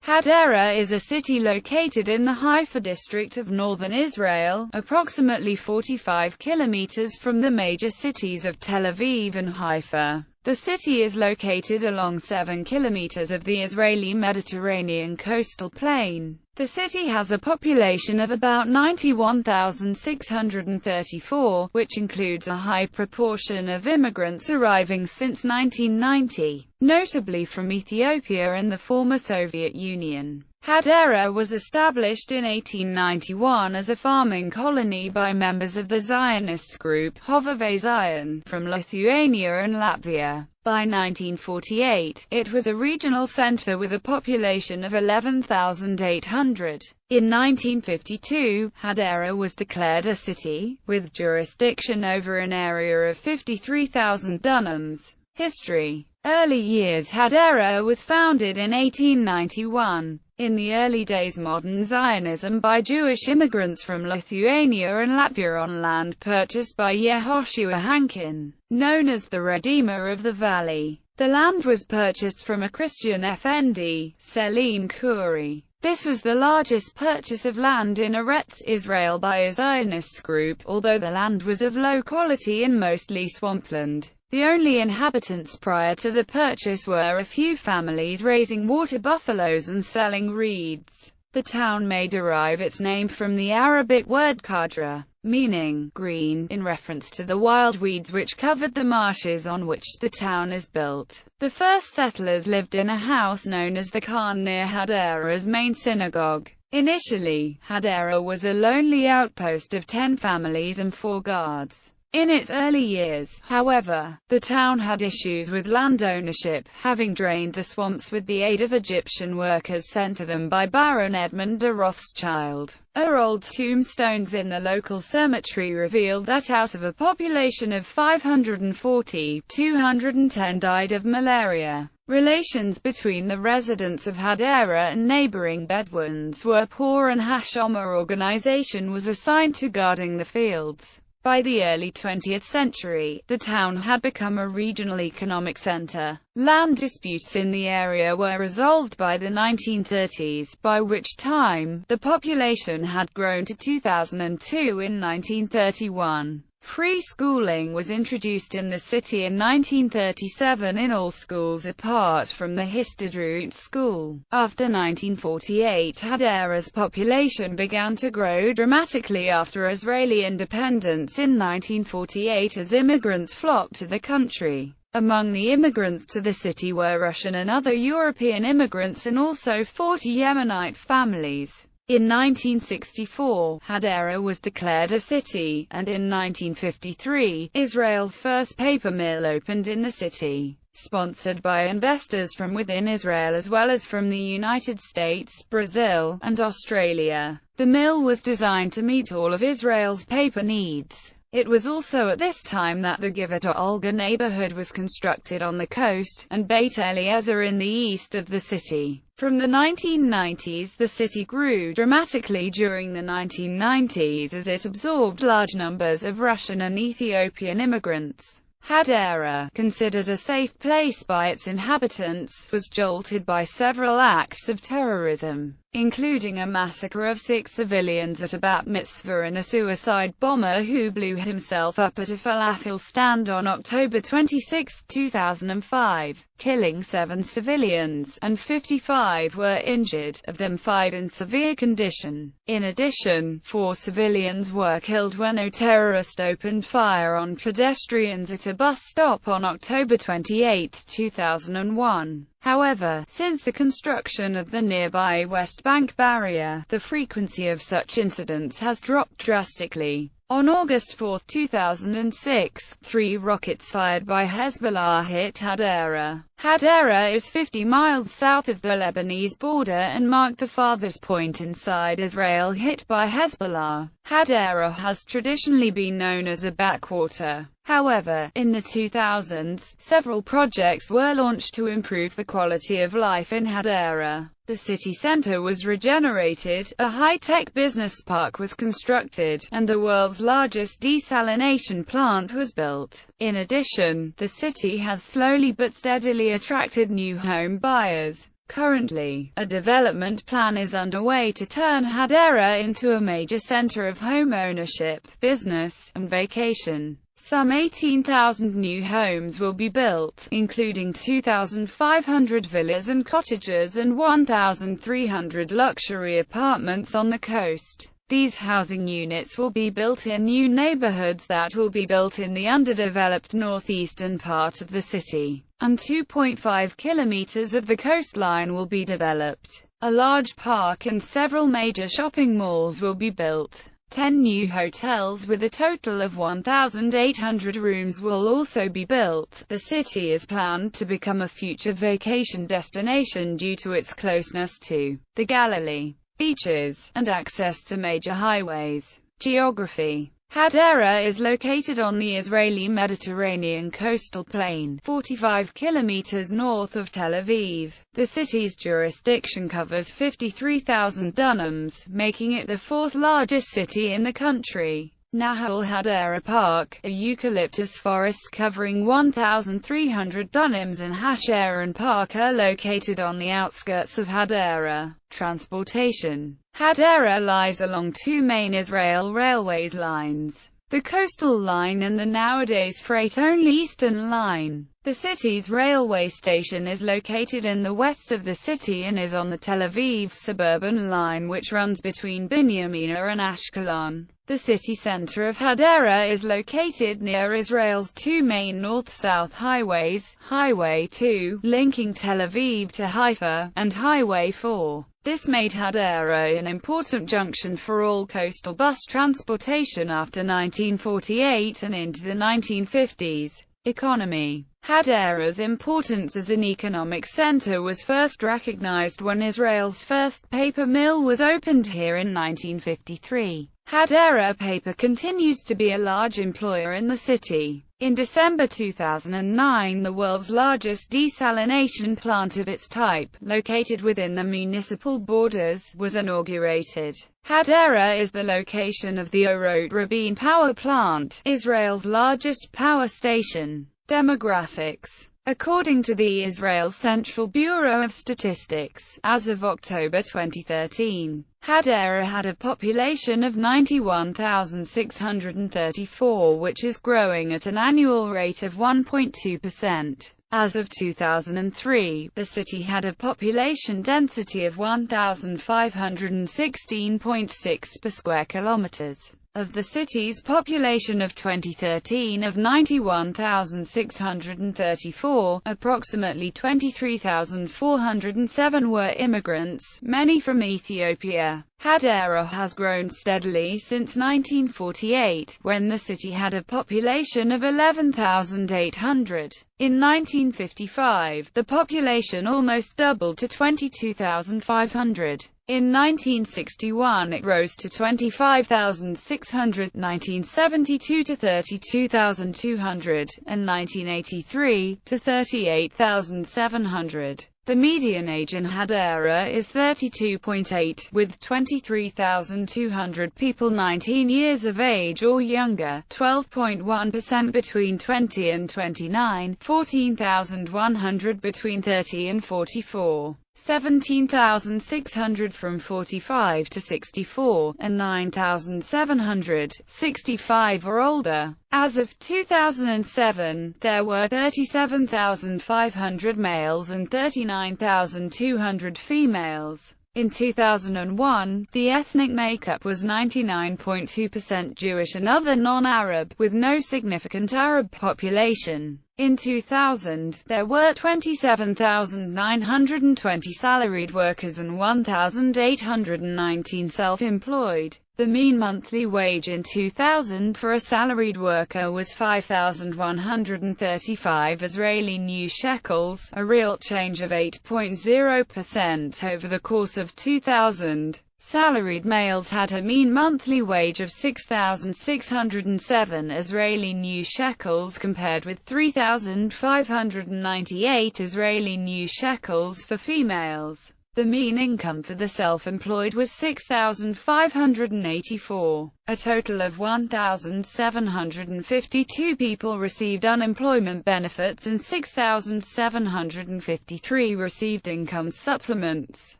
Hadera is a city located in the Haifa District of northern Israel, approximately 45 kilometers from the major cities of Tel Aviv and Haifa. The city is located along 7 kilometers of the Israeli Mediterranean coastal plain. The city has a population of about 91,634, which includes a high proportion of immigrants arriving since 1990, notably from Ethiopia and the former Soviet Union. Hadera was established in 1891 as a farming colony by members of the Zionist group Hovevei Zion from Lithuania and Latvia. By 1948, it was a regional center with a population of 11,800. In 1952, Hadera was declared a city, with jurisdiction over an area of 53,000 dunams. History. Early years. Hadera was founded in 1891. In the early days, modern Zionism by Jewish immigrants from Lithuania and Latvia on land purchased by Yehoshua Hankin, known as the Redeemer of the Valley. The land was purchased from a Christian Effendi, Selim Khoury. This was the largest purchase of land in Eretz Israel by a Zionist group, although the land was of low quality and mostly swampland. The only inhabitants prior to the purchase were a few families raising water buffaloes and selling reeds. The town may derive its name from the Arabic word khadra, meaning green, in reference to the wild weeds which covered the marshes on which the town is built. The first settlers lived in a house known as the Khan near Hadera's main synagogue. Initially, Hadera was a lonely outpost of 10 families and 4 guards. In its early years, however, the town had issues with land ownership, having drained the swamps with the aid of Egyptian workers sent to them by Baron Edmund de Rothschild. Old tombstones in the local cemetery revealed that out of a population of 540, 210 died of malaria. Relations between the residents of Hadera and neighboring Bedouins were poor, and Hashomer organization was assigned to guarding the fields. By the early 20th century, the town had become a regional economic center. Land disputes in the area were resolved by the 1930s, by which time, the population had grown to 2,002 in 1931. Free schooling was introduced in the city in 1937 in all schools apart from the Histadrut school. After 1948, Hadera's population began to grow dramatically after Israeli independence in 1948 as immigrants flocked to the country. Among the immigrants to the city were Russian and other European immigrants and also 40 Yemenite families. In 1964, Hadera was declared a city, and in 1953, Israel's first paper mill opened in the city. Sponsored by investors from within Israel as well as from the United States, Brazil, and Australia, the mill was designed to meet all of Israel's paper needs. It was also at this time that the Givat Olga neighborhood was constructed on the coast, and Beit Eliezer in the east of the city. From the 1990s, the city grew dramatically during the 1990s as it absorbed large numbers of Russian and Ethiopian immigrants. Hadera, considered a safe place by its inhabitants, was jolted by several acts of terrorism, including a massacre of 6 civilians at a bat mitzvah and a suicide bomber who blew himself up at a falafel stand on October 26, 2005, killing 7 civilians, and 55 were injured, of them 5 in severe condition. In addition, 4 civilians were killed when a terrorist opened fire on pedestrians at a bus stop on October 28, 2001. However, since the construction of the nearby West Bank barrier, the frequency of such incidents has dropped drastically. On August 4, 2006, 3 rockets fired by Hezbollah hit Hadera. Hadera is 50 miles south of the Lebanese border and marked the farthest point inside Israel hit by Hezbollah. Hadera has traditionally been known as a backwater. However, in the 2000s, several projects were launched to improve the quality of life in Hadera. The city center was regenerated, a high-tech business park was constructed, and the world's largest desalination plant was built. In addition, the city has slowly but steadily attracted new home buyers. Currently, a development plan is underway to turn Hadera into a major center of home ownership, business, and vacation. Some 18,000 new homes will be built, including 2,500 villas and cottages and 1,300 luxury apartments on the coast. These housing units will be built in new neighborhoods that will be built in the underdeveloped northeastern part of the city, and 2.5 kilometers of the coastline will be developed. A large park and several major shopping malls will be built. 10 new hotels with a total of 1,800 rooms will also be built. The city is planned to become a future vacation destination due to its closeness to the Galilee, beaches, and access to major highways. Geography. Hadera is located on the Israeli Mediterranean coastal plain, 45 kilometers north of Tel Aviv. The city's jurisdiction covers 53,000 dunams, making it the fourth largest city in the country. Nahal Hadera Park, a eucalyptus forest covering 1,300 dunams, and Hasharon Park are located on the outskirts of Hadera. Transportation. Hadera lies along two main Israel railways lines, the Coastal Line and the nowadays freight-only Eastern Line. The city's railway station is located in the west of the city and is on the Tel Aviv suburban line, which runs between Binyamina and Ashkelon. The city center of Hadera is located near Israel's two main north-south highways, Highway 2, linking Tel Aviv to Haifa, and Highway 4. This made Hadera an important junction for all coastal bus transportation after 1948 and into the 1950s. Economy. Hadera's importance as an economic center was first recognized when Israel's first paper mill was opened here in 1953. Hadera Paper continues to be a large employer in the city. In December 2009, the world's largest desalination plant of its type, located within the municipal borders, was inaugurated. Hadera is the location of the Orot Rabin power plant, Israel's largest power station. Demographics. According to the Israel Central Bureau of Statistics, as of October 2013, Hadera had a population of 91,634, which is growing at an annual rate of 1.2%. As of 2003, the city had a population density of 1,516.6 per square kilometers. Of the city's population of 2013 of 91,634, approximately 23,407 were immigrants, many from Ethiopia. Hadera has grown steadily since 1948, when the city had a population of 11,800. In 1955, the population almost doubled to 22,500. In 1961 it rose to 25,600, 1972 to 32,200, and 1983 to 38,700. The median age in Hadera is 32.8, with 23,200 people 19 years of age or younger, 12.1% between 20 and 29, 14,100 between 30 and 44. 17,600 from 45 to 64, and 9,700, 65 or older. As of 2007, there were 37,500 males and 39,200 females. In 2001, the ethnic makeup was 99.2% Jewish and other non-Arab, with no significant Arab population. In 2000, there were 27,920 salaried workers and 1,819 self-employed. The mean monthly wage in 2000 for a salaried worker was 5,135 Israeli new shekels, a real change of 8.0% over the course of 2000. Salaried males had a mean monthly wage of 6,607 Israeli new shekels compared with 3,598 Israeli new shekels for females. The mean income for the self-employed was $6,584. A total of 1,752 people received unemployment benefits and 6,753 received income supplements.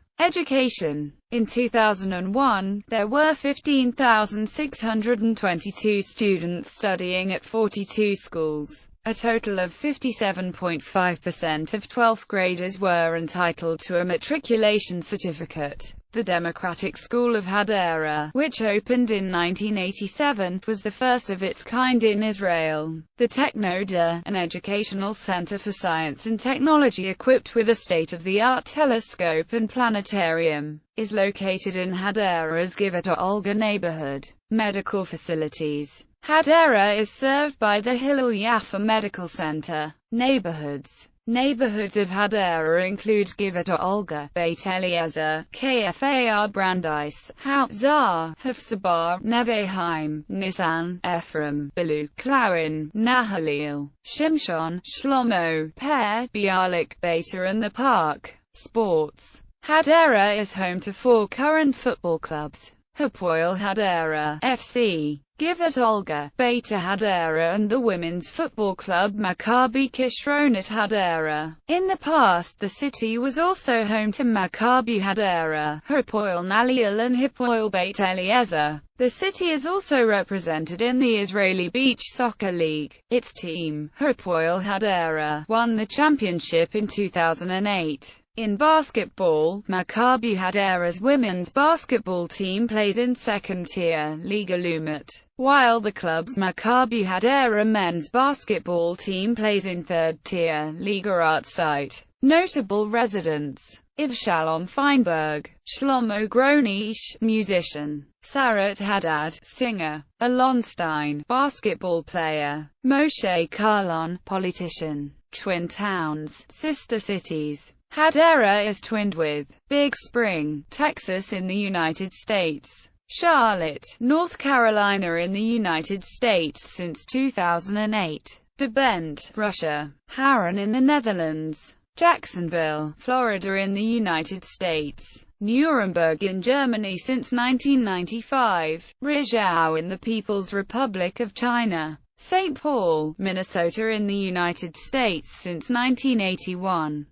Education. In 2001, there were 15,622 students studying at 42 schools. A total of 57.5% of 12th graders were entitled to a matriculation certificate. The Democratic School of Hadera, which opened in 1987, was the first of its kind in Israel. The Technoda, an educational center for science and technology equipped with a state-of-the-art telescope and planetarium, is located in Hadera's Givata Olga neighborhood. Medical facilities. Hadera is served by the Hillel Yafa Medical Center. Neighborhoods. Neighborhoods of Hadera include Givata Olga, Beit Eliezer, Kfar Brandeis, Hautzar, Hafsabar, Neve Haim, Nissan, Ephraim, Balu, Clarin, Nahalil, Shimshon, Shlomo, Per, Bialik, Beta and the Park. Sports. Hadera is home to 4 current football clubs: Hapoel Hadera, FC, Givat Olga, Beta Hadera and the women's football club Maccabi Kishronot Hadera. In the past the city was also home to Maccabi Hadera, Hapoel Naliel and Hapoel Beit Eliezer. The city is also represented in the Israeli Beach Soccer League. Its team, Hapoel Hadera, won the championship in 2008. In basketball, Maccabi Hadera's women's basketball team plays in second-tier Liga Lumet, while the club's Maccabi Hadera men's basketball team plays in third-tier Liga Artsite. Notable residents: Ivshalom Feinberg, Shlomo Gronish, musician; Sarat Haddad, singer; Alon Stein, basketball player; Moshe Karlon, politician. Twin towns, sister cities. Hadera is twinned with Big Spring, Texas in the United States, Charlotte, North Carolina in the United States since 2008, Derbent, Russia, Harran in the Netherlands, Jacksonville, Florida in the United States, Nuremberg in Germany since 1995, Rizhao in the People's Republic of China, St. Paul, Minnesota in the United States since 1981.